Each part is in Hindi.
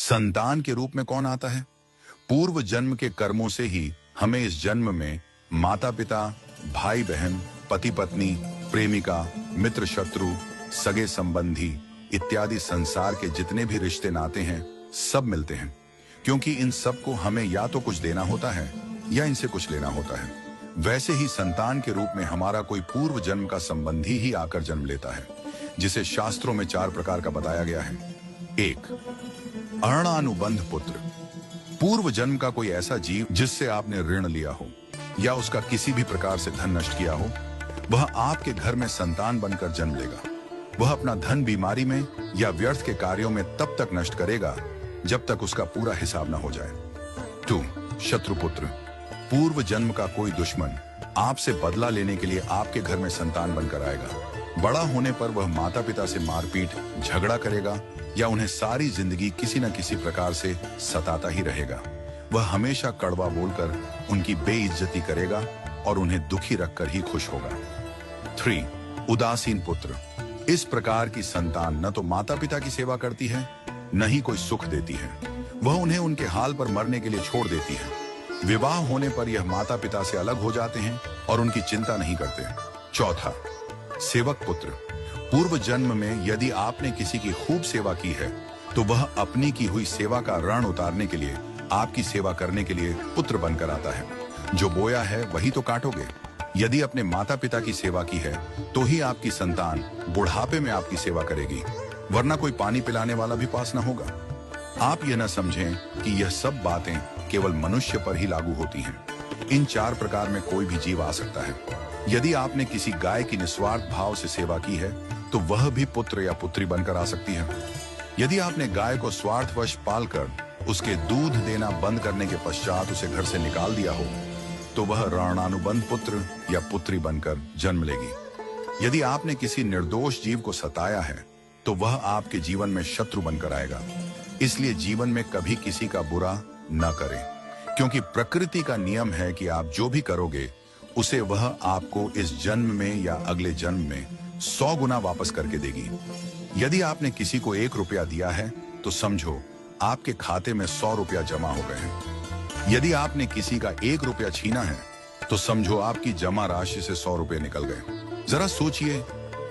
संतान के रूप में कौन आता है? पूर्व जन्म के कर्मों से ही हमें इस जन्म में माता पिता, भाई बहन, पति पत्नी, प्रेमिका, मित्र शत्रु, सगे संबंधी इत्यादि संसार के जितने भी रिश्ते नाते हैं सब मिलते हैं, क्योंकि इन सबको हमें या तो कुछ देना होता है या इनसे कुछ लेना होता है। वैसे ही संतान के रूप में हमारा कोई पूर्व जन्म का संबंधी ही आकर जन्म लेता है, जिसे शास्त्रों में 4 प्रकार का बताया गया है। 1. अरणानुबंध पुत्र। पूर्व जन्म का कोई ऐसा जीव जिससे आपने ऋण लिया हो या उसका किसी भी प्रकार से धन नष्ट किया हो, वह आपके घर में संतान बनकर जन्म लेगा। वह अपना धन बीमारी में या व्यर्थ के कार्यों में तब तक नष्ट करेगा जब तक उसका पूरा हिसाब न हो जाए। 2. शत्रुपुत्र। पूर्व जन्म का कोई दुश्मन आपसे बदला लेने के लिए आपके घर में संतान बनकर आएगा। बड़ा होने पर वह माता पिता से मारपीट, झगड़ा करेगा या उन्हें सारी जिंदगी किसी न किसी प्रकार से सताता ही रहेगा। वह हमेशा कड़वा बोलकर उनकी बेइज्जती करेगा और उन्हें दुखी रखकर ही खुश होगा। 3. उदासीन पुत्र। इस प्रकार की संतान न तो माता पिता की सेवा करती है, न ही कोई सुख देती है। वह उन्हें उनके हाल पर मरने के लिए छोड़ देती है। विवाह होने पर यह माता पिता से अलग हो जाते हैं और उनकी चिंता नहीं करते। 4. सेवक पुत्र। पूर्व जन्म में यदि आपने किसी की खूब सेवा की है तो वह अपनी की हुई सेवा का ऋण उतारने के लिए आपकी सेवा करने के लिए पुत्र बनकर आता है। जो बोया है वही तो काटोगे। यदि अपने माता पिता की सेवा की है तो ही आपकी संतान बुढ़ापे में आपकी सेवा करेगी, वरना कोई पानी पिलाने वाला भी पास न होगा। आप यह न समझें कि यह सब बातें केवल मनुष्य पर ही लागू होती हैं। इन 4 प्रकार में कोई भी जीव आ सकता है। यदि आपने किसी गाय की निस्वार्थ भाव से सेवा की है तो वह भी पुत्र या पुत्री बनकर आ सकती है। यदि आपने गाय को स्वार्थवश पालकर उसके दूध देना बंद करने के पश्चात उसे घर से निकाल दिया हो तो वह ऋणानुबंध पुत्र या पुत्री बनकर जन्म लेगी। यदि आपने किसी निर्दोष जीव को सताया है तो वह आपके जीवन में शत्रु बनकर आएगा। इसलिए जीवन में कभी किसी का बुरा न करें, क्योंकि प्रकृति का नियम है कि आप जो भी करोगे उसे वह आपको इस जन्म में या अगले जन्म में 100 गुना वापस करके देगी। यदि आपने किसी को 1 रुपया दिया है तो समझो आपके खाते में 100 रुपया जमा हो गए हैं। यदि आपने किसी का 1 रुपया छीना है तो समझो आपकी जमा राशि से 100 रुपये निकल गए। जरा सोचिए,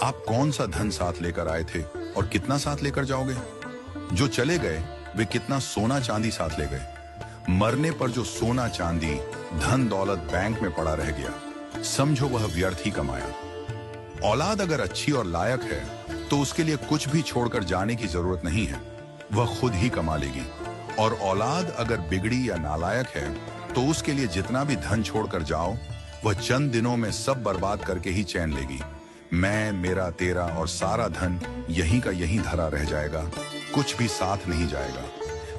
आप कौन सा धन साथ लेकर आए थे और कितना साथ लेकर जाओगे? जो चले गए वे कितना सोना चांदी साथ ले गए? मरने पर जो सोना चांदी धन दौलत बैंक में पड़ा रह गया, समझो वह व्यर्थ ही कमाया। औलाद अगर अच्छी और लायक है तो उसके लिए कुछ भी छोड़कर जाने की जरूरत नहीं है, वह खुद ही कमा लेगी। और औलाद अगर बिगड़ी या नालायक है तो उसके लिए जितना भी धन छोड़कर जाओ वह चंद दिनों में सब बर्बाद करके ही चैन लेगी। मैं, मेरा, तेरा और सारा धन यहीं का यहीं धरा रह जाएगा, कुछ भी साथ नहीं जाएगा।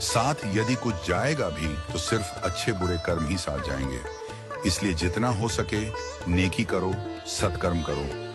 साथ यदि कुछ जाएगा भी तो सिर्फ अच्छे बुरे कर्म ही साथ जाएंगे। इसलिए जितना हो सके नेकी करो, सत्कर्म करो।